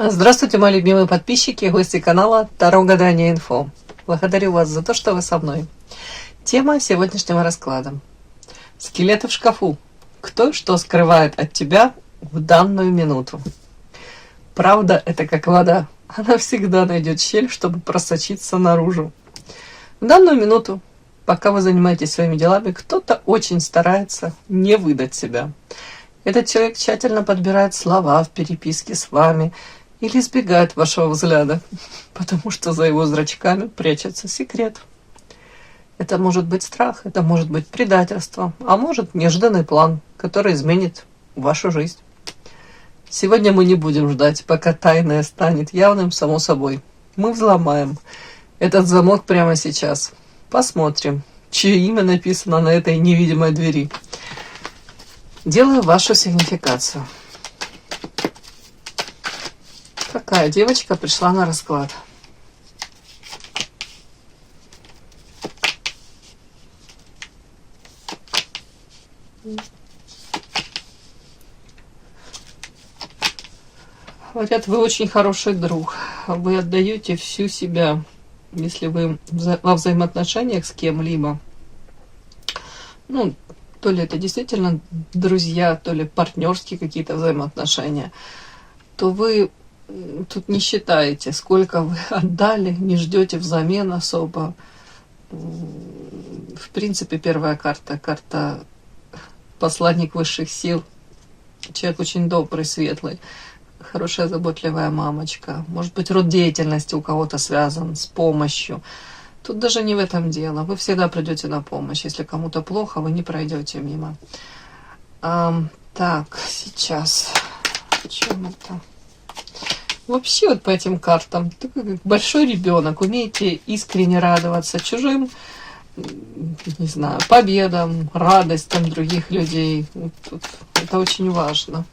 Здравствуйте, мои любимые подписчики и гости канала Таро Гадание Инфо. Благодарю вас за то, что вы со мной. Тема сегодняшнего расклада. Скелеты в шкафу. Кто что скрывает от тебя в данную минуту? Правда, это как вода. Она всегда найдет щель, чтобы просочиться наружу. В данную минуту, пока вы занимаетесь своими делами, кто-то очень старается не выдать себя. Этот человек тщательно подбирает слова в переписке с вами или избегает вашего взгляда, потому что за его зрачками прячется секрет. Это может быть страх, это может быть предательство, а может нежданный план, который изменит вашу жизнь. Сегодня мы не будем ждать, пока тайное станет явным само собой. Мы взломаем этот замок прямо сейчас. Посмотрим, чье имя написано на этой невидимой двери. Делаю вашу сигнификацию. Какая девочка пришла на расклад? Говорят, вы очень хороший друг. Вы отдаете всю себя, если вы во взаимоотношениях с кем-либо. Ну, то ли это действительно друзья, то ли партнерские какие-то взаимоотношения, то вы тут не считаете, сколько вы отдали, не ждете взамен особо. В принципе, первая карта посланник высших сил. Человек очень добрый, светлый, хорошая, заботливая мамочка. Может быть, род деятельности у кого-то связан с помощью. Тут даже не в этом дело. Вы всегда придете на помощь. Если кому-то плохо, вы не пройдете мимо. Так, сейчас. О чем это? Вообще вот по этим картам, такой как большой ребенок, умеете искренне радоваться чужим, не знаю, победам, радостям других людей. Вот тут это очень важно.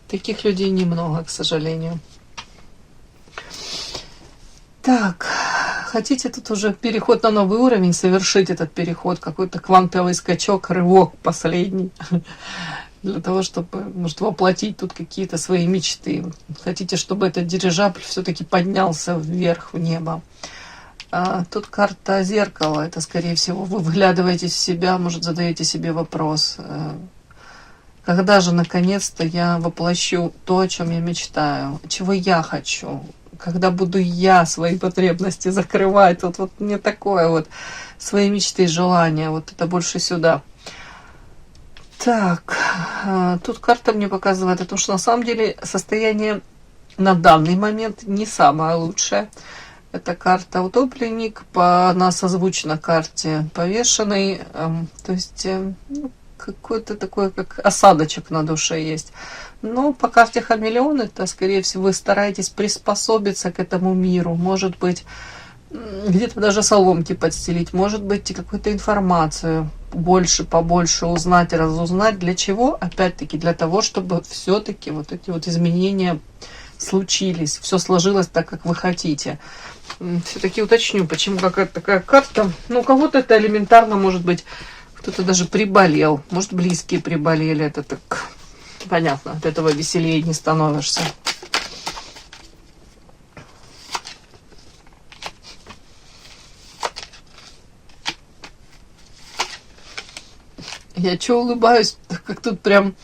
Таких людей немного, к сожалению. Так, хотите тут уже переход на новый уровень, совершить этот переход, какой-то квантовый скачок, рывок последний, для того, чтобы, может, воплотить тут какие-то свои мечты. Хотите, чтобы этот дирижабль все-таки поднялся вверх, в небо. Тут карта зеркала. Это, скорее всего, вы вглядываетесь в себя, может, задаете себе вопрос. Когда же, наконец-то, я воплощу то, о чем я мечтаю? Чего я хочу? Когда буду я свои потребности закрывать? Вот мне такое вот. Свои мечты, желания. Вот это больше сюда. Так, тут карта мне показывает о том, что на самом деле состояние на данный момент не самое лучшее. Это карта утопленник, она созвучна карте повешенный, то есть какой-то такой, как осадочек на душе есть. Но по карте хамелеон, это, скорее всего, вы стараетесь приспособиться к этому миру, может быть, где-то даже соломки подстелить, может быть, какую-то информацию побольше узнать, разузнать. Для чего? Опять-таки, для того, чтобы все-таки вот эти вот изменения случились, все сложилось так, как вы хотите. Все-таки уточню, почему какая-то такая карта. Ну, у кого-то это элементарно, может быть, кто-то даже приболел, может, близкие приболели. Это так понятно, от этого веселее не становишься. Я че улыбаюсь, как тут прям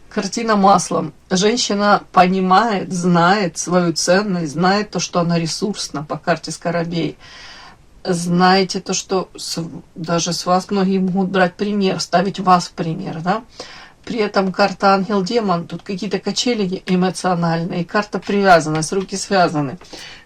картина маслом. Женщина понимает, знает свою ценность, знает то, что она ресурсна по карте Скоробей. Знаете то, что даже с вас многие могут брать пример, ставить вас в пример, да? При этом карта ангел-демон, тут какие-то качели эмоциональные, карта привязанность, руки связаны.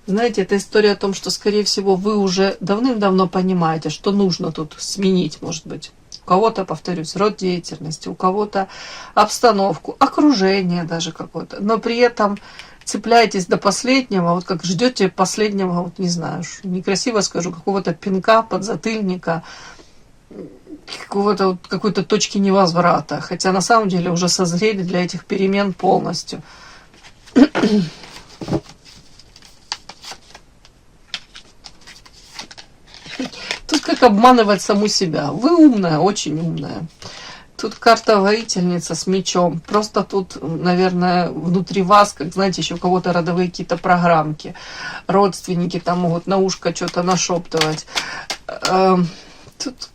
Знаете, это история о том, что, скорее всего, вы уже давным-давно понимаете, что нужно тут сменить, может быть. У кого-то, повторюсь, род деятельности, у кого-то обстановку, окружение даже какое-то. Но при этом цепляетесь до последнего, вот как ждете последнего, вот не знаю, некрасиво скажу, какого-то пинка, подзатыльника, какого-то вот, какой-то точки невозврата. Хотя на самом деле уже созрели для этих перемен полностью. Тут как обманывать саму себя. Вы умная, очень умная. Тут карта воительница с мечом. Просто тут, наверное, внутри вас, как, знаете, еще у кого-то родовые какие-то программки. Родственники там могут на ушко что-то нашептывать. Тут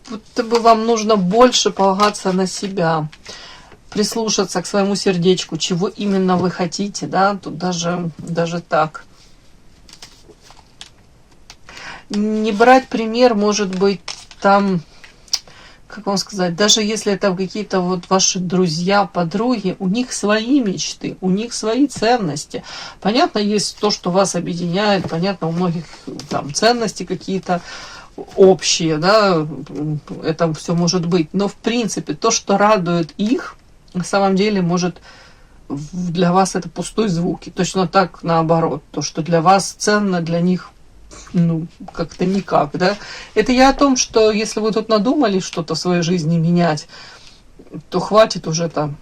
будто бы вам нужно больше полагаться на себя. Прислушаться к своему сердечку, чего именно вы хотите, да, тут даже так. Не брать пример, может быть, там, как вам сказать, даже если это какие-то вот ваши друзья, подруги, у них свои мечты, у них свои ценности. Понятно, есть то, что вас объединяет, понятно, у многих там ценности какие-то общие, да, это все может быть. Но в принципе, то, что радует их, на самом деле, может, для вас это пустой звук. И точно так наоборот. То, что для вас ценно, для них ну, как-то никак, да. Это я о том, что если вы тут надумали что-то в своей жизни менять, то хватит уже там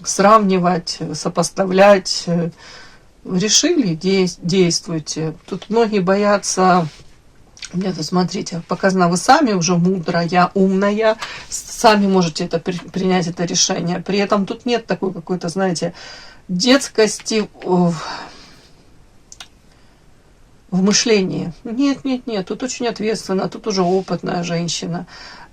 сравнивать, сопоставлять. Решили, действуйте. Тут многие боятся. Нет, смотрите, показано, вы сами уже мудрая, умная, сами можете это принять это решение. При этом тут нет такой какой-то, знаете, детскости в мышлении. Нет, тут очень ответственно, тут уже опытная женщина.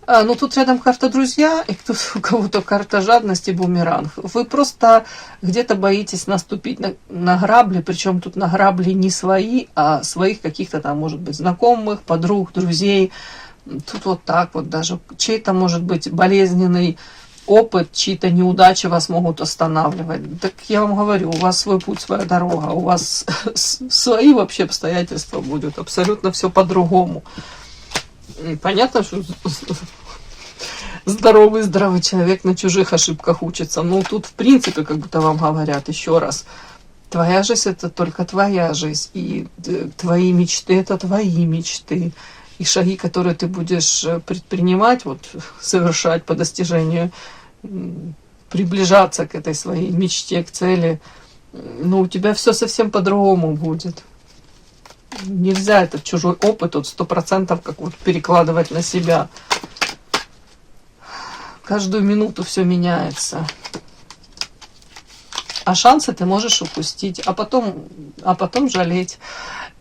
Но тут рядом карта друзья, и тут у кого-то карта жадности, бумеранг. Вы просто где-то боитесь наступить на грабли, причем тут на грабли не свои, а своих каких-то там, может быть, знакомых, подруг, друзей. Тут вот так вот даже. Чей-то, может быть, болезненный опыт, чьи-то неудачи вас могут останавливать. Так я вам говорю, у вас свой путь, своя дорога, у вас свои вообще обстоятельства будут. Абсолютно все по-другому. Понятно, что здоровый человек на чужих ошибках учится. Но тут, в принципе, как будто вам говорят еще раз, твоя жизнь — это только твоя жизнь. И твои мечты — это твои мечты. И шаги, которые ты будешь предпринимать, вот, совершать по достижению, приближаться к этой своей мечте, к цели, ну, у тебя все совсем по-другому будет. Нельзя этот чужой опыт вот 100% как вот перекладывать на себя. Каждую минуту все меняется. А шансы ты можешь упустить, а потом жалеть.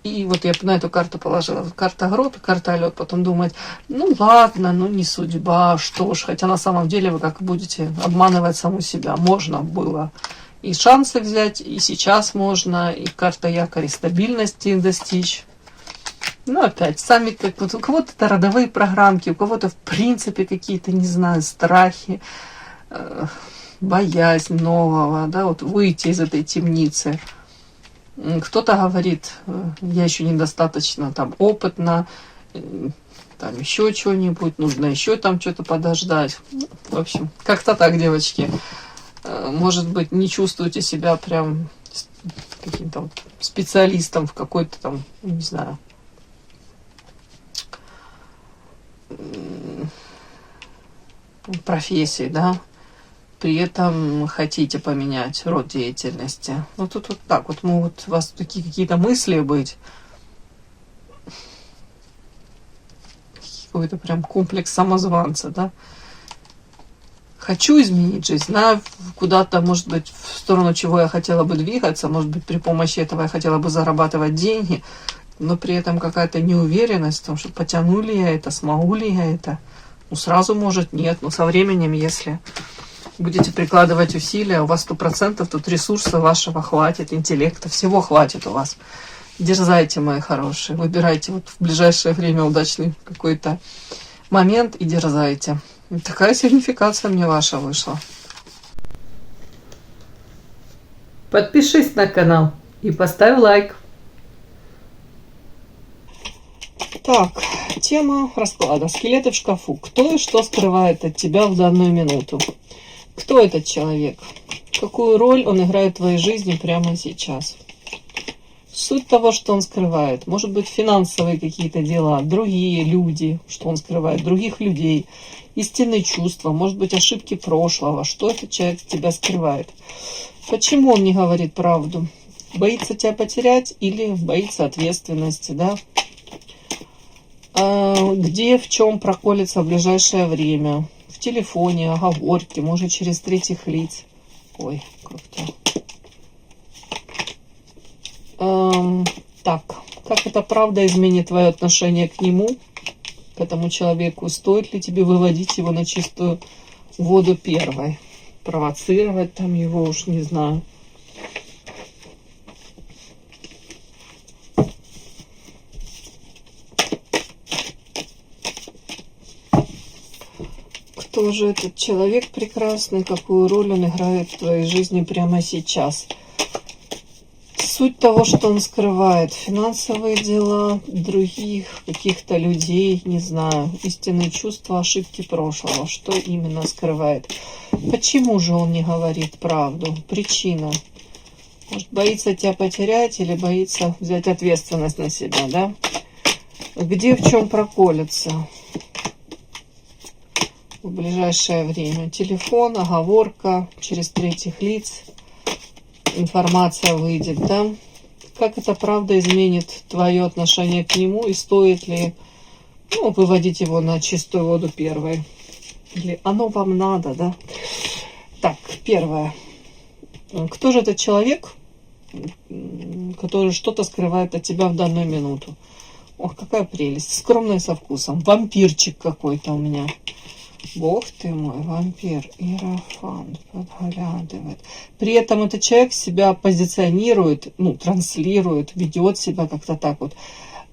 И вот я на эту карту положила. Карта гроб и карта лед. Потом думать, ну ладно, ну не судьба, что ж. Хотя на самом деле вы как будете обманывать саму себя. Можно было и шансы взять, и сейчас можно, и карта якоря стабильности достичь. Ну, опять, сами как вот у кого-то это родовые программки, у кого-то в принципе какие-то, не знаю, страхи, боязнь нового, да, вот выйти из этой темницы. Кто-то говорит, я еще недостаточно там опытна, там еще что-нибудь, нужно еще там что-то подождать. В общем, как-то так, девочки. Может быть, не чувствуете себя прям каким-то вот специалистом в какой-то там, не знаю, профессии, да, при этом хотите поменять род деятельности. Ну, тут вот так вот могут у вас такие какие-то мысли быть. Какой-то прям комплекс самозванца, да. Хочу изменить жизнь, знаю куда-то, может быть, в сторону чего я хотела бы двигаться, может быть, при помощи этого я хотела бы зарабатывать деньги, но при этом какая-то неуверенность в том, что потяну ли я это, смогу ли я это. Ну, сразу, может, нет, но со временем, если будете прикладывать усилия, у вас 100% тут ресурса вашего хватит, интеллекта, всего хватит у вас. Дерзайте, мои хорошие, выбирайте вот в ближайшее время удачный какой-то момент и дерзайте. И такая сигнификация мне ваша вышла. Подпишись на канал и поставь лайк. Так, тема расклада. Скелеты в шкафу. Кто и что скрывает от тебя в данную минуту? Кто этот человек? Какую роль он играет в твоей жизни прямо сейчас? Суть того, что он скрывает. Может быть, финансовые какие-то дела, другие люди, что он скрывает, других людей, истинные чувства, может быть, ошибки прошлого. Что этот человек от тебя скрывает? Почему он не говорит правду? Боится тебя потерять или боится ответственности, да? Где, в чем проколется в ближайшее время? В телефоне, оговорки, может через третьих лиц. Ой, как-то. Так, как это правда изменит твое отношение к нему, к этому человеку? Стоит ли тебе выводить его на чистую воду первой? Провоцировать там его, уж не знаю. Кто же этот человек прекрасный, какую роль он играет в твоей жизни прямо сейчас? Суть того, что он скрывает: финансовые дела, других каких-то людей, не знаю, истинные чувства, ошибки прошлого. Что именно скрывает? Почему же он не говорит правду? Причина. Может, боится тебя потерять или боится взять ответственность на себя, да? Где, в чем проколется в ближайшее время? Телефон, оговорка, через третьих лиц информация выйдет, да? Как эта правда изменит твое отношение к нему, и стоит ли, ну, выводить его на чистую воду первой? Или оно вам надо, да? Так, первое. Кто же этот человек, который что-то скрывает от тебя в данную минуту? Ох, какая прелесть. Скромная, со вкусом. Вампирчик какой-то у меня. Бог ты мой, вампир, иерофант, подглядывает. При этом этот человек себя позиционирует, ну, транслирует, ведет себя как-то так вот.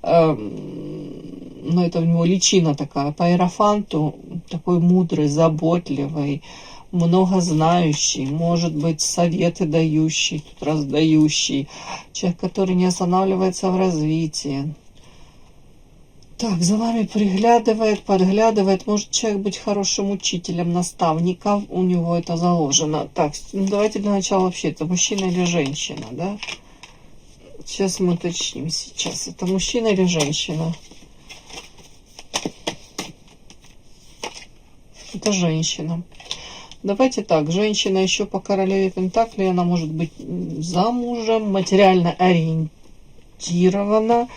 Но это у него личина такая. По иерофанту такой мудрый, заботливый, многознающий, может быть, советы дающий, тут раздающий. Человек, который не останавливается в развитии. Так, за вами приглядывает, подглядывает. Может человек быть хорошим учителем, наставником. У него это заложено. Так, ну давайте для начала вообще, это мужчина или женщина, да? Сейчас мы уточним. Сейчас это мужчина или женщина? Это женщина. Давайте так, женщина еще по королеве Пентаклей, она может быть замужем, материально ориентирована.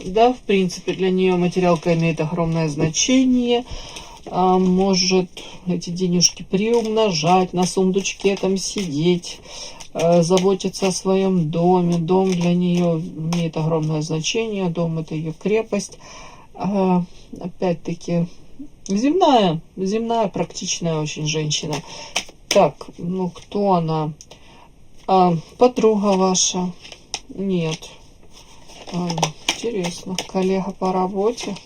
Да, в принципе, для нее материалка имеет огромное значение. Может эти денежки приумножать, на сундучке там сидеть, заботиться о своем доме. Дом для нее имеет огромное значение. Дом — это ее крепость. Опять-таки, земная, практичная очень женщина. Так, ну кто она? Подруга ваша? Нет. Интересно. Коллега по работе?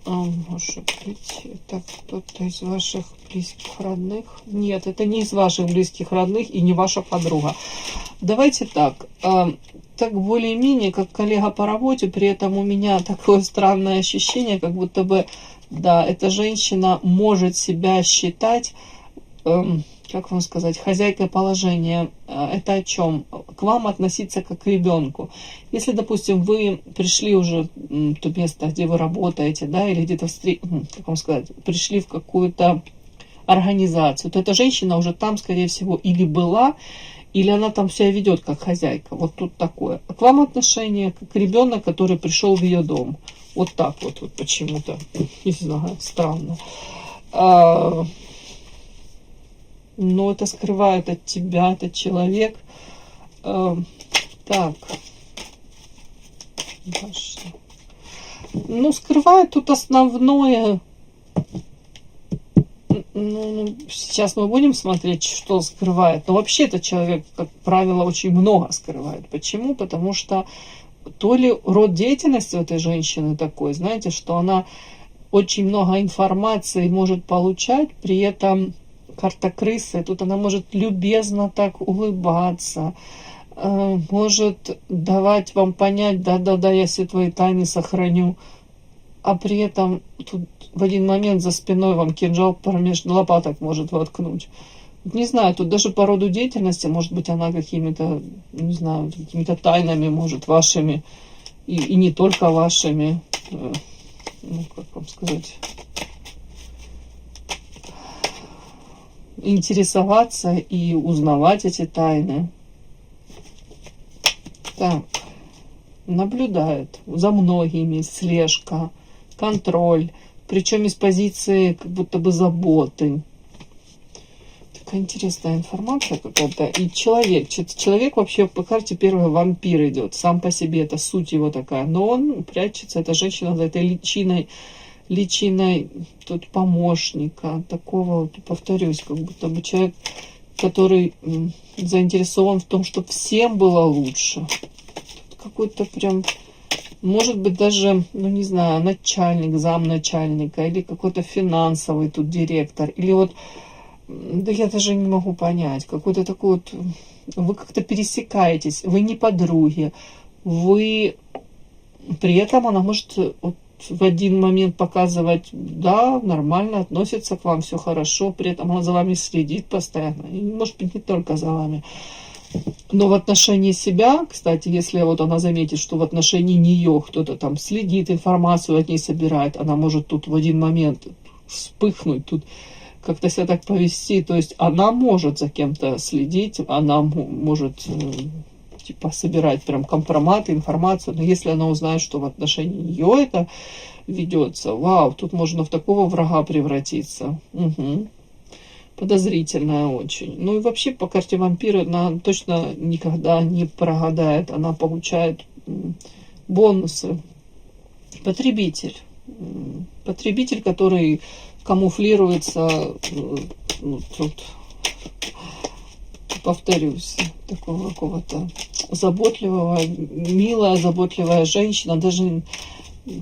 Может быть, это кто-то из ваших близких родных? Нет, это не из ваших близких родных и не ваша подруга. Давайте так. Так более-менее, как коллега по работе, при этом у меня такое странное ощущение, как будто бы, да, эта женщина может себя считать, как вам сказать, хозяйкой положения. Это о чем? К вам относиться как к ребенку. Если, допустим, вы пришли уже в то место, где вы работаете, да, или где-то как вам сказать, пришли в какую-то организацию, то эта женщина уже там, скорее всего, или была, или она там себя ведет как хозяйка. Вот тут такое. А к вам отношение как ребенок, который пришел в ее дом. Вот так вот почему-то. Не знаю, странно. Но это скрывает от тебя этот человек. Так. Дальше. Ну, скрывает тут основное. Ну, сейчас мы будем смотреть, что скрывает. Но вообще этот человек, как правило, очень много скрывает. Почему? Потому что то ли род деятельности у этой женщины такой, знаете, что она очень много информации может получать, при этом карта крысы, тут она может любезно так улыбаться, может давать вам понять, да-да-да, я все твои тайны сохраню, а при этом тут в один момент за спиной вам кинжал промеж лопаток может воткнуть. Не знаю, тут даже по роду деятельности, может быть, она какими-то, не знаю, какими-то тайнами, может, вашими, и не только вашими, ну, как вам сказать, интересоваться и узнавать эти тайны. Так, наблюдает за многими, слежка, контроль. причем из позиции как будто бы заботы. Такая интересная информация какая-то. И человек вообще по карте первый вампир идет. Сам по себе, это суть его такая. Но он прячется, эта женщина за этой личиной тут помощника. Такого, вот, повторюсь, как будто бы человек, который заинтересован в том, чтобы всем было лучше. Какой-то прям, может быть, даже, ну не знаю, начальник, замначальника, или какой-то финансовый тут директор, или вот, да я даже не могу понять, какой-то такой вот, вы как-то пересекаетесь, вы не подруги, вы, при этом она может вот в один момент показывать, да, нормально относится к вам, все хорошо, при этом она за вами следит постоянно, и, может быть, не только за вами. Но в отношении себя, кстати, если вот она заметит, что в отношении нее кто-то там следит, информацию от ней собирает, она может тут в один момент вспыхнуть, тут как-то себя так повести. То есть она может за кем-то следить, она может типа собирать прям компромат, информацию, но если она узнает, что в отношении нее это ведется, вау, тут можно в такого врага превратиться. Угу. Подозрительная очень. Ну и вообще по карте вампира она точно никогда не прогадает. Она получает бонусы. Потребитель. Потребитель, который камуфлируется, ну, тут, повторюсь, такого какого-то заботливого, милая, заботливая женщина. Даже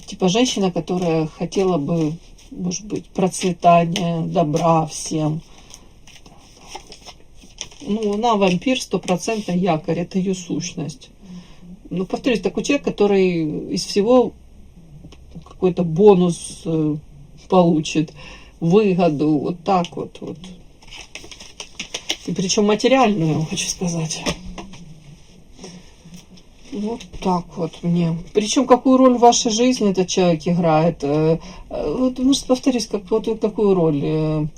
типа женщина, которая хотела бы, может быть, процветания, добра всем. Ну, она вампир, 100% якорь, это ее сущность. Ну, повторюсь, такой человек, который из всего какой-то бонус получит, выгоду, вот так вот. И причем материальную, хочу сказать. Вот так вот мне. Причем какую роль в вашей жизни этот человек играет. Вот, может, повторюсь, какую роль.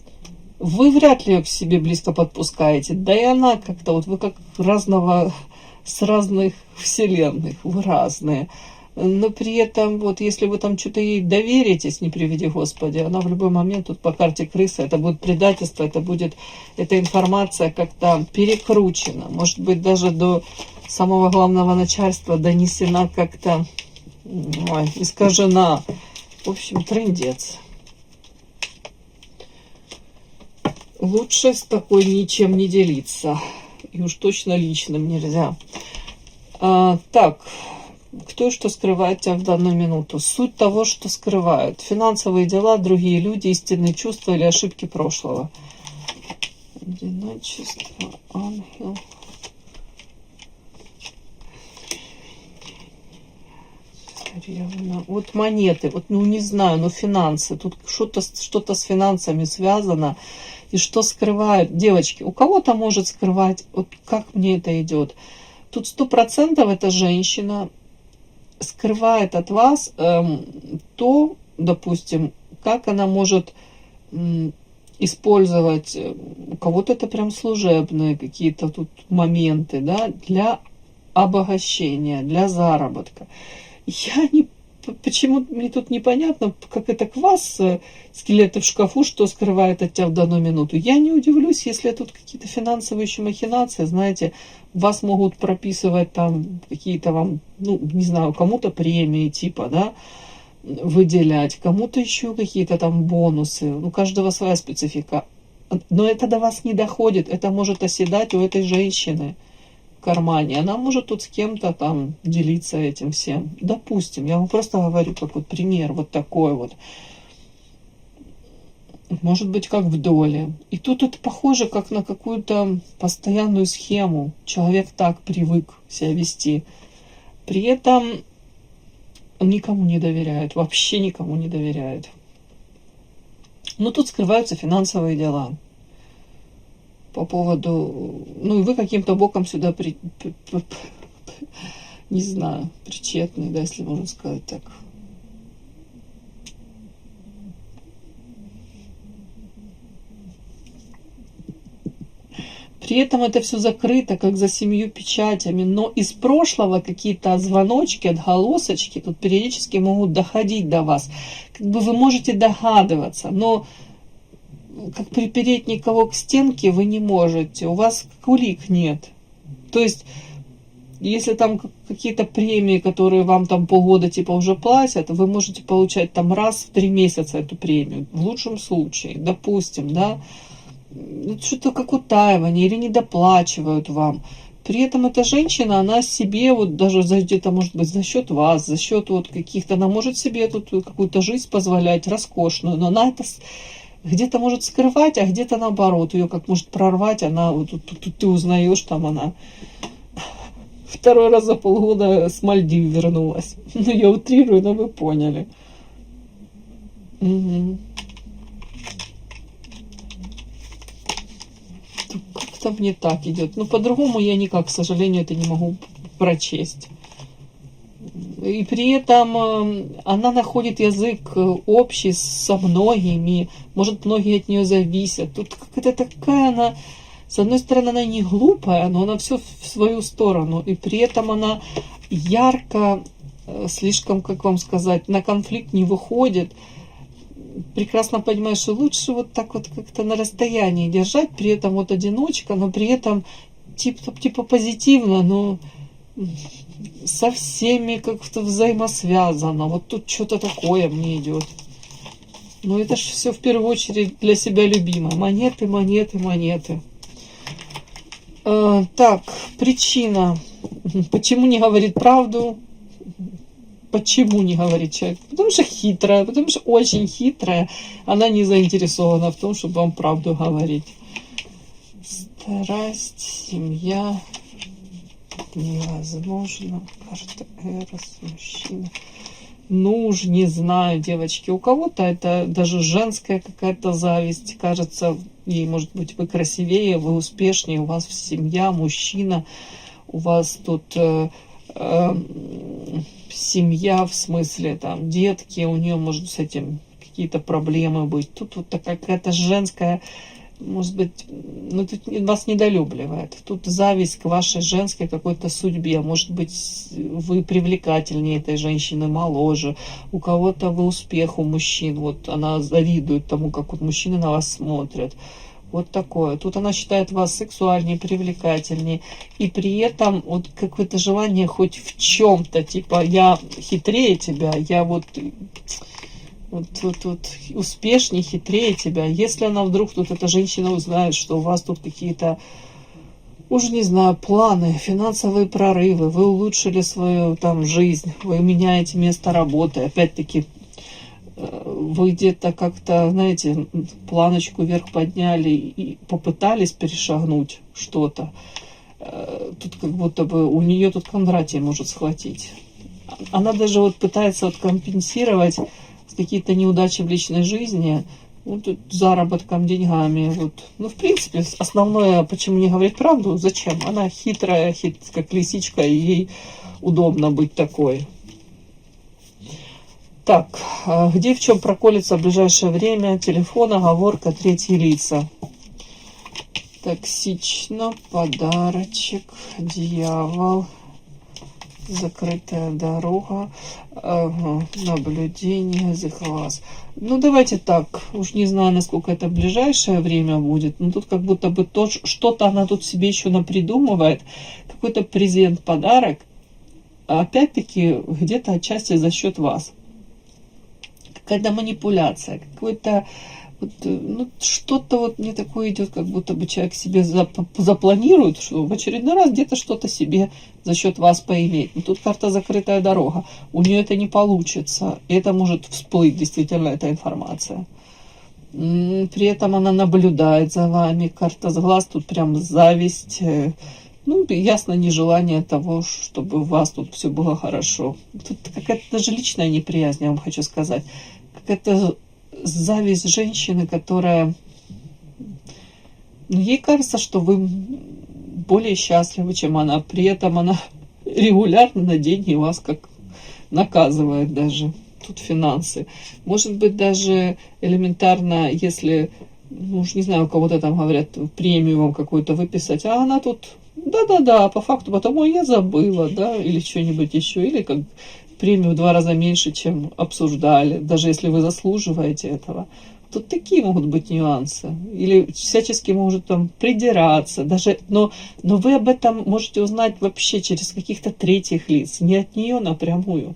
Вы вряд ли к себе близко подпускаете. Да и она как-то, вот вы как с разных вселенных, вы разные. Но при этом, вот если вы там что-то ей доверитесь, не приведи Господи, она в любой момент, тут по карте крыса, это будет предательство, эта информация как-то перекручена. Может быть, даже до самого главного начальства донесена как-то, искажена. В общем, трындец. Лучше с такой ничем не делиться. И уж точно личным нельзя. Так, кто и что скрывает тебя в данную минуту? Суть того, что скрывают. Финансовые дела, другие люди, истинные чувства или ошибки прошлого. Одиночество, ангел. Вот монеты, вот, ну не знаю, но финансы. Тут что-то с финансами связано. И что скрывают девочки? У кого-то может скрывать, вот как мне это идет. Тут 100% эта женщина скрывает от вас то, допустим, как она может использовать, у кого-то это прям служебные какие-то тут моменты, да, для обогащения, для заработка. Почему мне тут непонятно, как это к вас, скелеты в шкафу, что скрывает от тебя в данную минуту. Я не удивлюсь, если тут какие-то финансовые еще махинации, знаете, вас могут прописывать там какие-то вам, ну, не знаю, кому-то премии типа, да, выделять, кому-то еще какие-то там бонусы. У каждого своя специфика. Но это до вас не доходит, это может оседать у этой женщины в кармане. Она может тут с кем-то там делиться этим всем. Допустим, я вам просто говорю, как вот пример вот такой вот. Может быть, как в доле. И тут это похоже как на какую-то постоянную схему. Человек так привык себя вести. При этом никому не доверяет, вообще никому не доверяет. Но тут скрываются финансовые дела. По поводу, ну и вы каким-то боком сюда не знаю, причетный, да, если можно сказать так. При этом это все закрыто, как за 7 печатями, но из прошлого какие-то звоночки, отголосочки тут периодически могут доходить до вас. Как бы вы можете догадываться, но как припереть никого к стенке вы не можете, у вас улик нет. То есть, если там какие-то премии, которые вам там полгода типа уже платят, вы можете получать там раз в 3 месяца эту премию, в лучшем случае, допустим, да, что-то как утаивание или недоплачивают вам. При этом эта женщина, она себе вот даже где-то, может быть, за счет вас, за счет вот каких-то, она может себе тут какую-то жизнь позволять, роскошную, но она это где-то может скрывать, а где-то наоборот, ее как может прорвать, она вот тут ты узнаешь, там она 2 раз за полгода с Мальдив вернулась. Ну, я утрирую, но вы поняли. Угу. Как-то мне так идет. Но по-другому я никак, к сожалению, это не могу прочесть. И при этом она находит язык общий со многими. Может, многие от нее зависят. Тут какая-то такая она... С одной стороны, она не глупая, но она все в свою сторону. И при этом она ярко, слишком, как вам сказать, на конфликт не выходит. Прекрасно понимаешь, что лучше вот так вот как-то на расстоянии держать, при этом вот одиночка, но при этом типа позитивно, но со всеми как-то взаимосвязано. Вот тут что-то такое мне идет. Но это же все в первую очередь для себя любимое. Монеты, монеты, монеты. Так, причина. Почему не говорит правду? Почему не говорит человек? Потому что хитрая, потому что очень хитрая. Она не заинтересована в том, чтобы вам правду говорить. Страсть, семья, невозможно. Карта Эрос, мужчина. Ну уж не знаю, девочки. У кого-то это даже женская какая-то зависть. Кажется, ей, может быть, вы красивее, вы успешнее, у вас семья, мужчина, у вас тут семья, в смысле, там, детки, у нее, может, с этим какие-то проблемы быть. Тут вот такая какая-то женская, может быть, ну, тут вас недолюбливает. Тут зависть к вашей женской какой-то судьбе. Может быть, вы привлекательнее этой женщины, моложе. У кого-то вы успех у мужчин. Вот она завидует тому, как вот мужчины на вас смотрят. Вот такое. Тут она считает вас сексуальнее, привлекательнее. И при этом вот какое-то желание хоть в чем-то. Типа, я хитрее тебя, я вот успешнее, хитрее тебя. Если она вдруг тут, эта женщина, узнает, что у вас тут какие-то, уже не знаю, планы, финансовые прорывы, вы улучшили свою там жизнь, вы меняете место работы, опять-таки, вы где-то как-то, знаете, планочку вверх подняли и попытались перешагнуть что-то, тут как будто бы у нее тут Кондратий может схватить. Она даже вот пытается вот компенсировать какие-то неудачи в личной жизни, вот, заработком, деньгами. Вот. Ну, в принципе, основное, почему не говорить правду, зачем? Она хитрая, как лисичка, и ей удобно быть такой. Так, где в чем проколется в ближайшее время? Телефон, оговорка, третьи лица. Токсично, подарочек, дьявол. Закрытая дорога, наблюдение за глаз. Ну, давайте так, уж не знаю, насколько это в ближайшее время будет, но тут как будто бы что-то она тут себе еще напридумывает, какой-то презент, подарок, а опять-таки где-то отчасти за счет вас. Какая-то манипуляция, какой-то вот, ну, что-то вот мне такое идет, как будто бы человек себе запланирует, что в очередной раз где-то что-то себе за счет вас поиметь. Но тут карта закрытая дорога. У нее это не получится. И это может всплыть, действительно, эта информация. При этом она наблюдает за вами. Карта с глаз, тут прям зависть. Ну, ясно, нежелание того, чтобы у вас тут все было хорошо. Тут какая-то даже личная неприязнь, я вам хочу сказать. Какая-то зависть женщины, которая... Ну, ей кажется, что вы более счастливы, чем она. При этом она регулярно на деньги вас как наказывает даже. Тут финансы. Может быть, даже элементарно, если ну уж не знаю, у кого-то там говорят, премию вам какую-то выписать, а она тут, да-да-да, по факту, потому я забыла, да, или что-нибудь еще, или как премию в 2 раза меньше, чем обсуждали, даже если вы заслуживаете этого. Тут такие могут быть нюансы. Или всячески может там придираться. Даже, но вы об этом можете узнать вообще через каких-то третьих лиц, не от нее напрямую.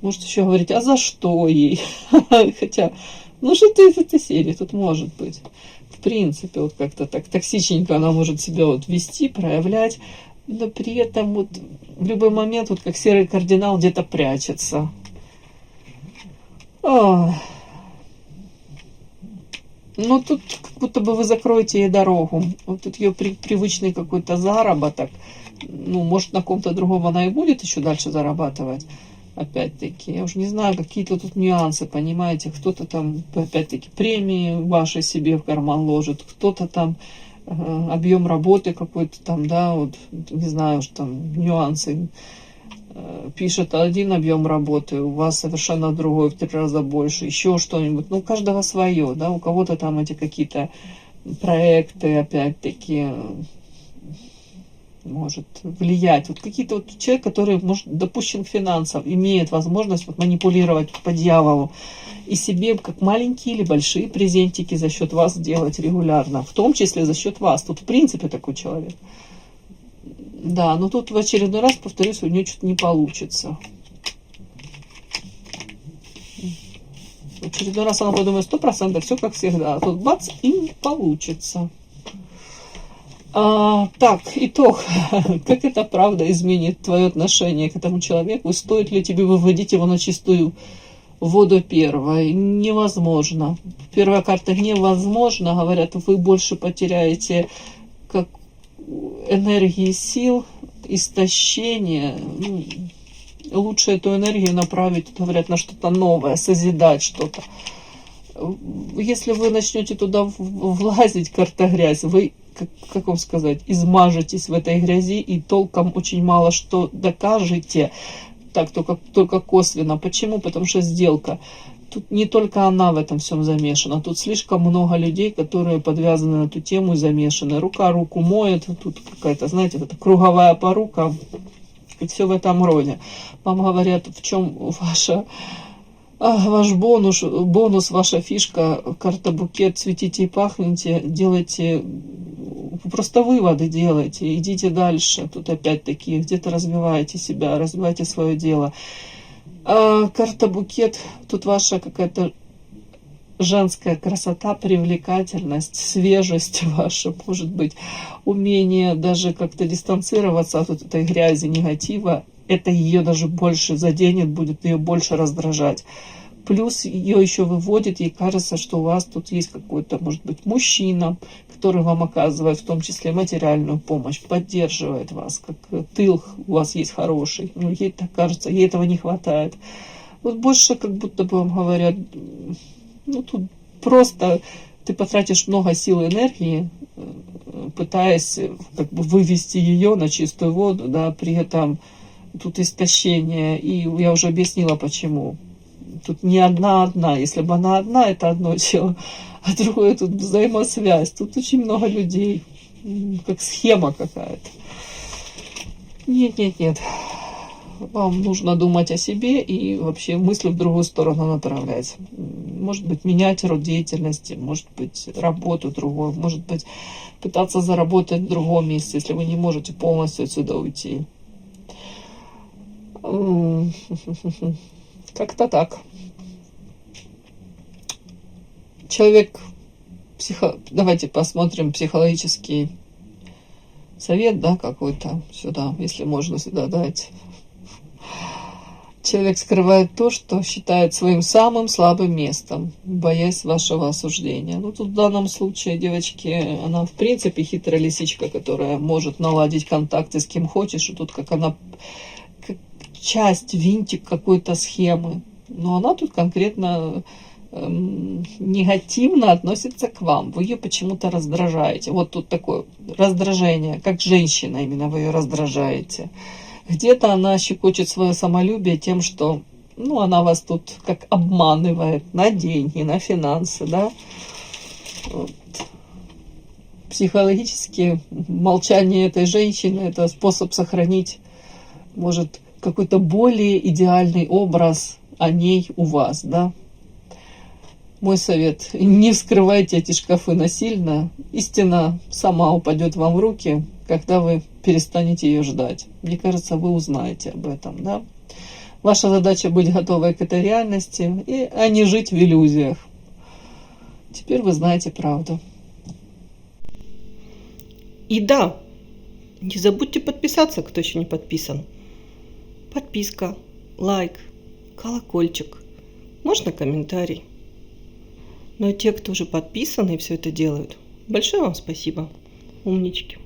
Может еще говорить, а за что ей? Хотя, ну что-то из этой серии тут может быть. В принципе, вот как-то так токсичненько она может себя вот вести, проявлять, но при этом вот в любой момент вот как серый кардинал где-то прячется. Ну, тут как будто бы вы закроете ей дорогу. Вот тут ее привычный какой-то заработок. Ну, может, на ком-то другом она и будет еще дальше зарабатывать. Опять-таки, я уже не знаю, какие-то тут нюансы, понимаете. Кто-то там, опять-таки, премии ваши себе в карман ложит. Кто-то там объем работы какой-то там, да, вот, не знаю, что там, нюансы. Пишет один объем работы, у вас совершенно другой, в 3 раза больше, еще что-нибудь. Ну, у каждого свое, да, у кого-то там эти какие-то проекты, опять-таки, может влиять. Вот какие-то вот человек, который может допущен к финансам, имеет возможность вот манипулировать по дьяволу и себе как маленькие или большие презентики за счет вас делать регулярно, в том числе за счет вас. Тут в принципе такой человек. Да, но тут в очередной раз, повторюсь, у нее что-то не получится. В очередной раз она подумает, 100%, все как всегда. А тут бац, и не получится. Так, итог. Как это правда изменит твое отношение к этому человеку? Стоит ли тебе выводить его на чистую воду первой? Невозможно. Первая карта невозможно. Говорят, вы больше потеряете как энергии, сил, истощения. Ну, лучше эту энергию направить, говорят, на что-то новое, созидать что-то. Если вы начнете туда влазить, карта грязь, вы, как вам сказать, измажетесь в этой грязи и толком очень мало что докажете, так только косвенно. Почему? Потому что сделка. Тут не только она в этом всем замешана, тут слишком много людей, которые подвязаны на эту тему и замешаны. Рука руку моет, тут какая-то, знаете, вот круговая порука, и все в этом роде. Вам говорят, в чем ваш бонус, ваша фишка, карта букет, цветите и пахните, делайте, просто выводы делайте, идите дальше. Тут опять-таки где-то развиваете себя, развивайте свое дело. Карта букет, тут ваша какая-то женская красота, привлекательность, свежесть ваша, может быть, умение даже как-то дистанцироваться от этой грязи, негатива, это ее даже больше заденет, будет ее больше раздражать. Плюс ее еще выводит, ей кажется, что у вас тут есть какой-то, может быть, мужчина, который вам оказывает в том числе материальную помощь, поддерживает вас, как тыл у вас есть хороший. Ну, ей так кажется, ей этого не хватает. Вот больше как будто бы вам говорят, ну тут просто ты потратишь много сил и энергии, пытаясь как бы вывести ее на чистую воду, да, при этом тут истощение, и я уже объяснила почему. Тут не одна. Если бы она одна, это одно дело. А другое тут взаимосвязь. Тут очень много людей. Как схема какая-то. Нет. Вам нужно думать о себе и вообще мысли в другую сторону направлять. Может быть, менять род деятельности, может быть, работу другую, может быть, пытаться заработать в другом месте, если вы не можете полностью отсюда уйти. Как-то так. Человек, давайте посмотрим психологический совет, да, какой-то сюда, если можно сюда дать. Человек скрывает то, что считает своим самым слабым местом, боясь вашего осуждения. Ну, тут в данном случае, девочки, она в принципе хитрая лисичка, которая может наладить контакты с кем хочешь, и тут как она часть, винтик какой-то схемы. Но она тут конкретно негативно относится к вам. Вы ее почему-то раздражаете. Вот тут такое раздражение, как женщина именно вы ее раздражаете. Где-то она щекочет свое самолюбие тем, что ну, она вас тут как обманывает на деньги, на финансы, да. Вот. Психологически молчание этой женщины – это способ сохранить, может, какой-то более идеальный образ о ней у вас, да. Мой совет – не вскрывайте эти шкафы насильно. Истина сама упадет вам в руки, когда вы перестанете ее ждать. Мне кажется, вы узнаете об этом, да. Ваша задача быть готовой к этой реальности, а не жить в иллюзиях. Теперь вы знаете правду. И да, не забудьте подписаться, кто еще не подписан. Подписка, лайк, колокольчик, можно комментарий. Но те, кто уже подписаны и все это делают, большое вам спасибо, умнички.